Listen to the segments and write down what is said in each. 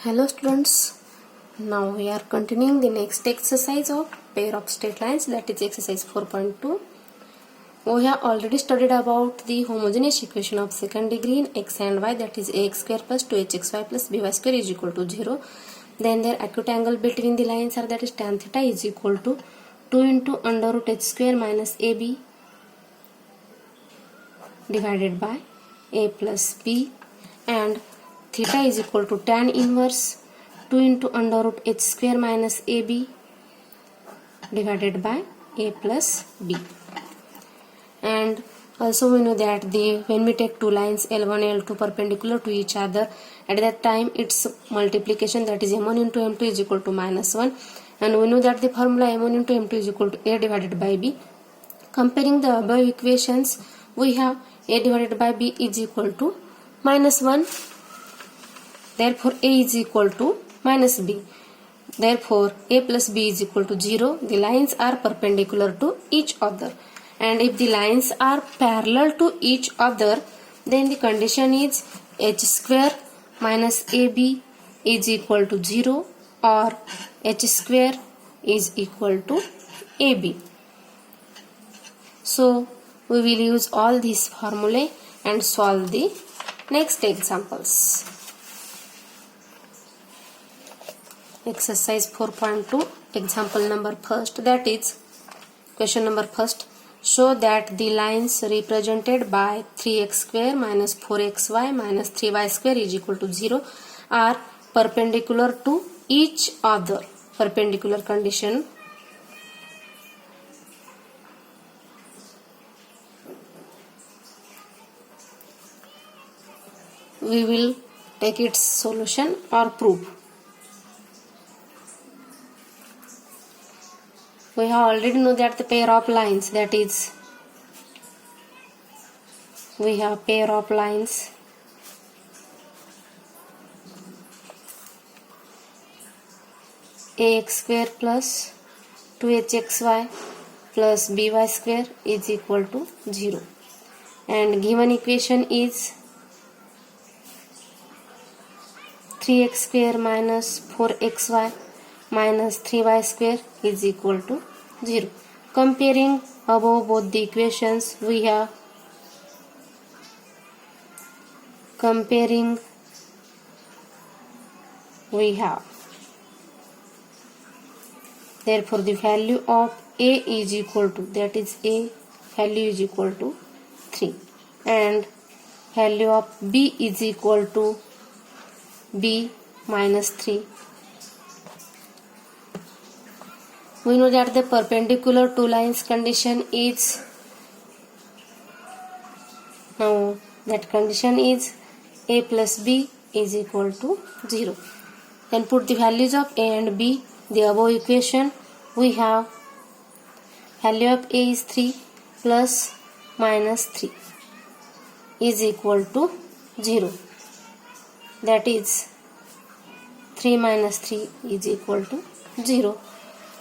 Hello students, now we are continuing the next exercise of pair of straight lines, that is exercise 4.2. We have already studied about the homogeneous equation of second degree in x and y, that is ax square plus 2hxy plus by square is equal to 0. Then their acute angle between the lines are, that is tan theta is equal to 2 into under root h square minus ab divided by a plus b, and theta is equal to tan inverse 2 into under root h square minus ab divided by a plus b. And also we know that when we take two lines L1 L2 perpendicular to each other, at that time its multiplication, that is m1 into m2 is equal to -1, and we know that the formula m1 into m2 is equal to a divided by b. Comparing the above equations, we have a divided by b is equal to -1, therefore a is equal to minus b, therefore a plus b is equal to 0. The lines are perpendicular to each other, and if the lines are parallel to each other, then the condition is h square minus ab is equal to 0 or h square is equal to ab. So we will use all these formulae and solve the next examples. Exercise 4.2, example number first, that is question number first. Show that the lines represented by 3x square minus 4xy minus 3y square is equal to 0 are perpendicular to each other. Perpendicular condition. We will take its solution or proof. We have already know that the pair of lines, that is we have pair of lines ax square plus 2hxy plus by square is equal to 0, and given equation is 3x square minus 4xy minus 3y square is equal to 0. Comparing above both the equations, we have therefore the value of a is equal to, that is a value is equal to 3, and value of b is equal to b minus 3. We know that the perpendicular two lines condition is, now that condition is a plus b is equal to 0. Then put the values of a and b. The above equation, we have value of a is 3 plus minus 3 is equal to 0. That is 3 minus 3 is equal to 0.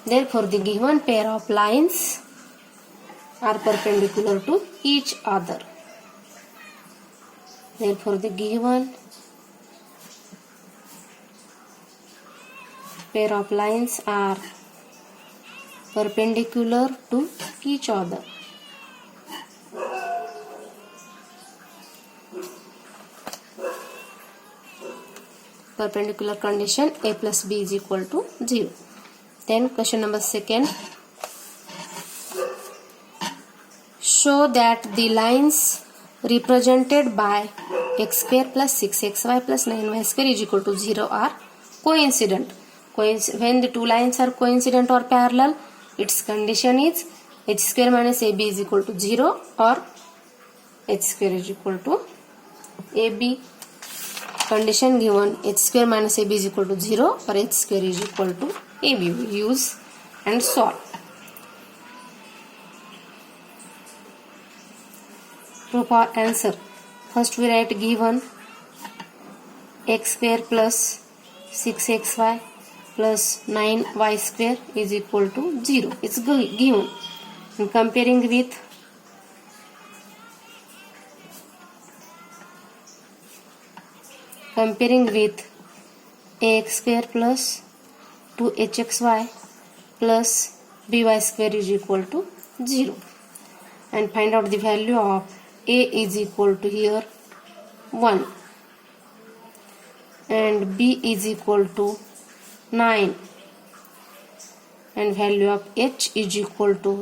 Therefore the given pair of lines are perpendicular to each other. Therefore the given pair of lines are perpendicular to each other. Perpendicular condition a plus b is equal to 0. Then question number second. Show that the lines represented by x square plus 6xy plus 9y square is equal to 0 are coincident. When the two lines are coincident or parallel, its condition is h square minus ab is equal to 0 or h square is equal to ab. Condition given h square minus ab is equal to 0 or h square is equal to ab. We use and solve. Proof or answer. First we write given x square plus 6xy plus 9y square is equal to 0. It's given. And comparing with ax square plus 2hxy plus by square is equal to 0, and find out the value of a is equal to here 1 and b is equal to 9, and value of h is equal to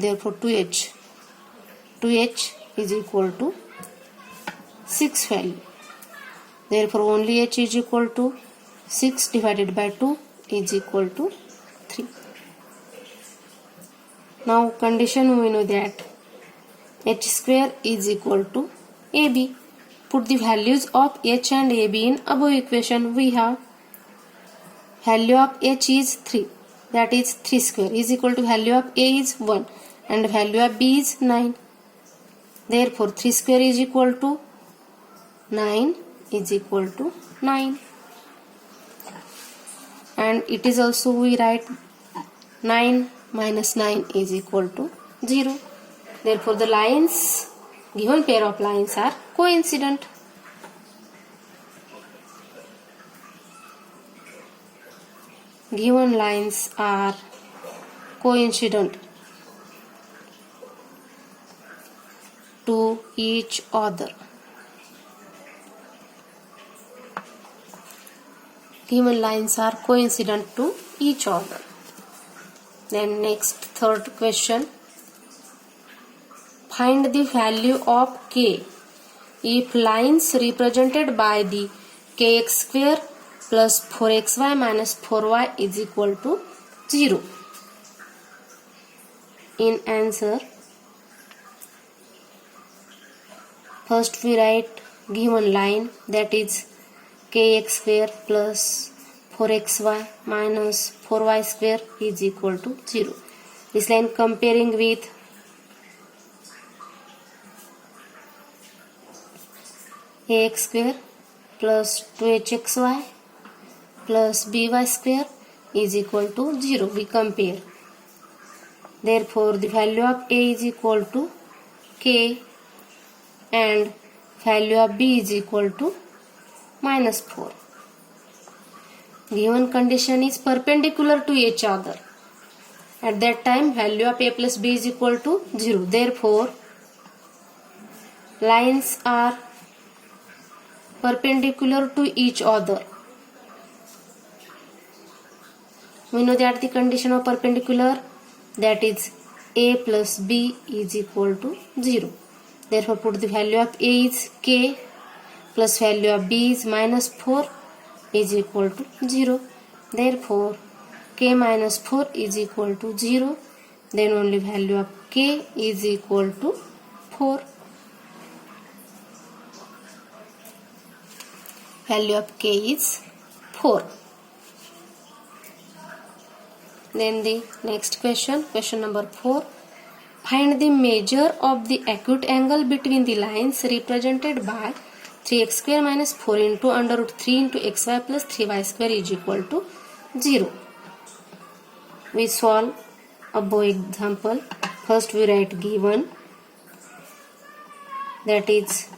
therefore 2h is equal to 6 value. Therefore only h is equal to 6 divided by 2 is equal to 3. Now condition we know that h square is equal to ab. Put the values of h and ab in above equation. We have value of h is 3, that is 3 square is equal to value of a is 1 and value of b is 9. Therefore 3 square is equal to 9 is equal to 9, and it is also we write 9 minus 9 is equal to 0. Therefore the lines, given pair of lines are coincident. Given lines are coincident to each other. Given lines are coincident to each other. Then next, third question. Find the value of k if lines represented by the kx square plus 4xy minus 4y is equal to 0. In answer, first we write given line, that is kx square plus 4xy minus 4y square is equal to 0. This line comparing with ax square plus 2hxy plus by square is equal to 0. We compare. Therefore the value of a is equal to k and value of b is equal to minus 4. Given condition is perpendicular to each other. At that time value of a plus b is equal to 0. Therefore lines are perpendicular to each other. We know that the condition of perpendicular, that is a plus b is equal to 0. Therefore put the value of a is k plus value of b is minus 4 is equal to 0. Therefore k minus 4 is equal to 0. Then only value of k is equal to 4. Value of k is 4. Then the next question number 4. Find the measure of the acute angle between the lines represented by 3x square minus 4 into under root 3 into xy plus 3y square is equal to 0. We solve above example. First we write given, that is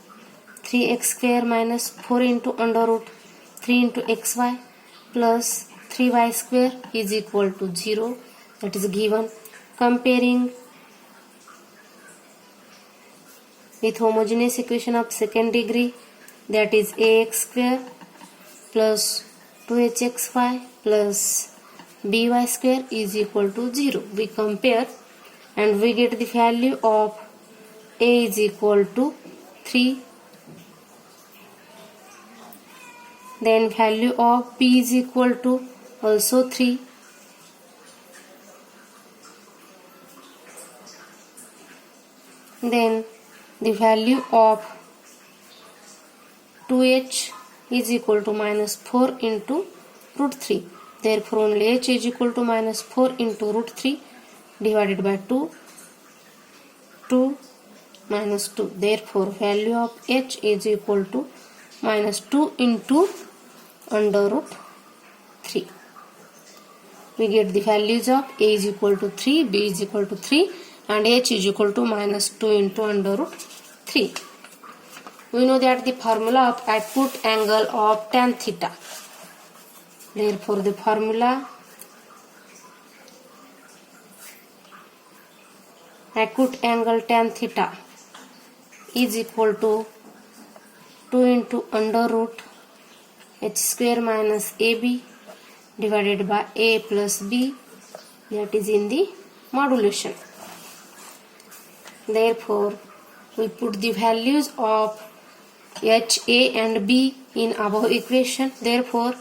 3x square minus 4 into under root 3 into xy plus 3y square is equal to 0. That is given. Comparing with homogeneous equation of second degree, that is ax square plus 2hxy plus by square is equal to 0. We compare and we get the value of a is equal to 3. Then value of b is equal to also 3. Then the value of 2h is equal to minus 4 into root 3. Therefore only h is equal to minus 4 into root 3 divided by 2 minus 2. Therefore value of h is equal to minus 2 into under root 3. We get the values of a is equal to 3, b is equal to 3 and h is equal to minus 2 into under root 3. We know that the formula of acute angle of tan theta. Therefore the formula acute angle tan theta is equal to 2 into under root h square minus ab divided by a plus b, that is in the modulation. Therefore we put the values of h, a and b in above equation. Therefore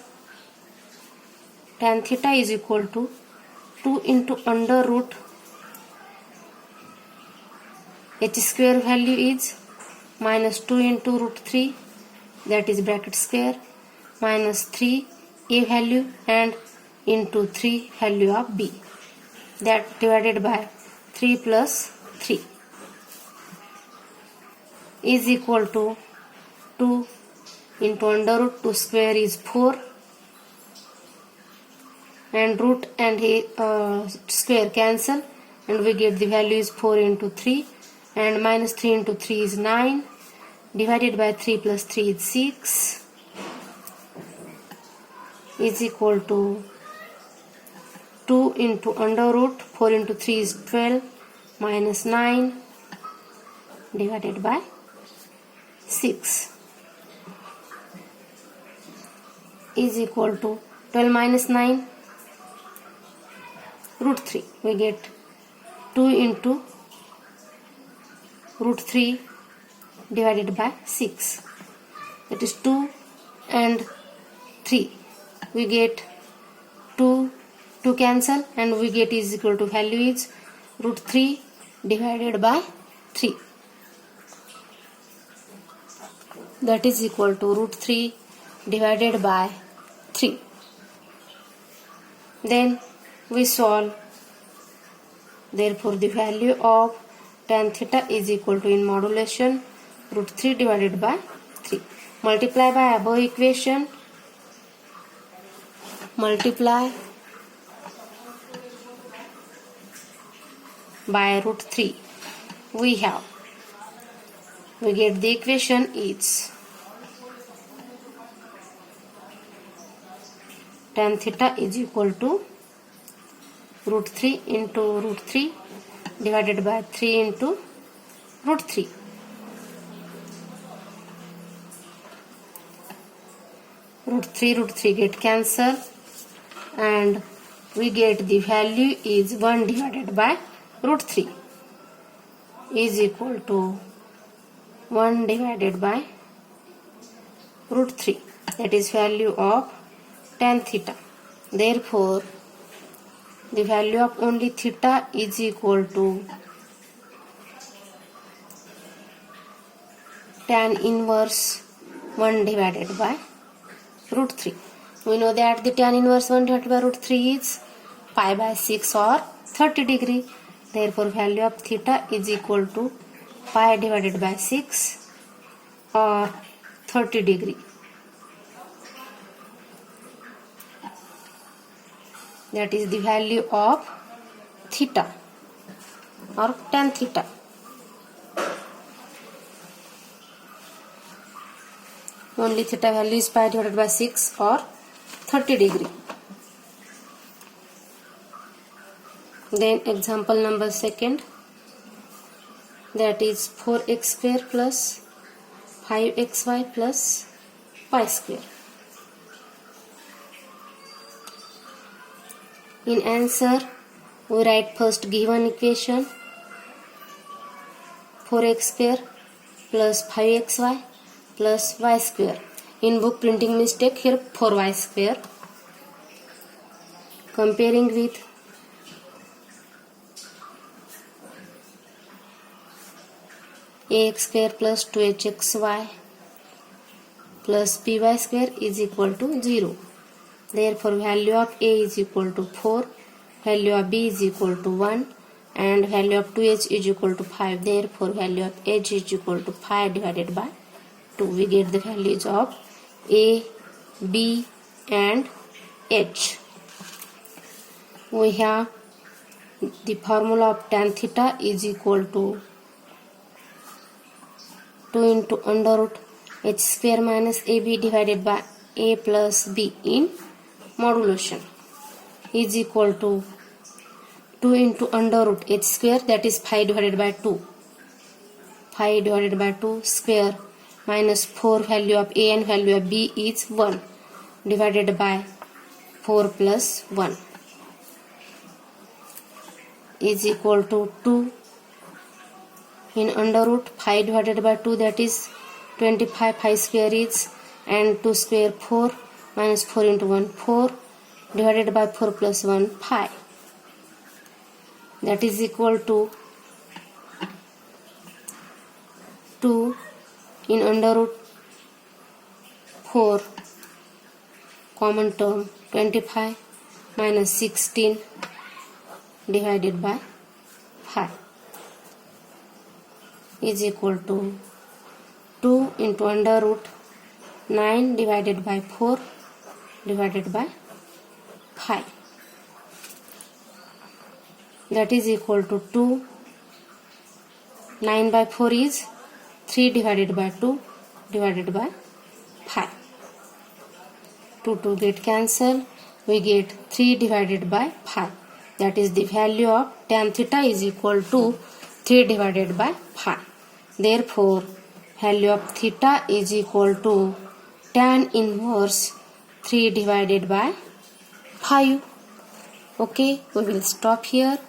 tan theta is equal to 2 into under root h square value is minus 2 into root 3, that is bracket square, minus 3 a value and into 3 value of b, that divided by 3 plus 3 is equal to 2 into under root 2 square is 4 and root and square cancel and we get the value is 4 into 3 and minus 3 into 3 is 9 divided by 3 plus 3 is 6 is equal to 2 into under root 4 into 3 is 12 minus 9 divided by 6 is equal to 12 minus 9 root 3. We get 2 into root 3 divided by 6, that is 2 and 3. We get 2 cancel and we get is equal to value is root 3 divided by 3, that is equal to root 3 divided by 3. Then we solve. Therefore the value of tan theta is equal to in modulation root 3 divided by 3. Multiply by above equation, multiply by root 3. We get the equation is tan theta is equal to root 3 into root 3 divided by 3 into root 3. Root 3 get cancelled and we get the value is 1 divided by root 3 is equal to 1 divided by root 3, that is value of tan theta. Therefore the value of only theta is equal to tan inverse 1 divided by root 3. We know that the tan inverse 1 divided by root 3 is pi by 6 or 30 degree. Therefore value of theta is equal to pi divided by 6 or 30 degree. That is the value of theta or tan theta. Only theta value is pi divided by 6 or 30 degree. Then example number 2, that is 4x square plus 5xy plus y square. In answer we write first given equation 4x square plus 5xy plus y square. In book printing mistake, here 4y square. Comparing with ax square plus 2hxy plus by square is equal to 0. Therefore value of a is equal to 4, value of b is equal to 1 and value of 2h is equal to 5. Therefore value of h is equal to 5 divided by 2. We get the values of a, b and h. We have the formula of tan theta is equal to 2 into under root h square minus ab divided by a plus b in modulation is equal to 2 into under root h square, that is 5 divided by 2. 5 divided by 2 square minus 4 value of a and value of b is 1 divided by 4 plus 1 is equal to 2 in under root 5 divided by 2, that is 25. 5 square is and 2 square 4 minus 4 into 1 4 divided by 4 plus 1 5, that is equal to 2 in under root 4 common term 25 minus 16 divided by 5 is equal to 2 into under root 9 divided by 4 divided by 5, that is equal to 2. 9 by 4 is 3 divided by 2 divided by 5. 2 get cancelled, we get 3 divided by 5, that is the value of tan theta is equal to 3 divided by 5. Therefore, value of theta is equal to tan inverse 3 divided by 5. Okay, we will stop here.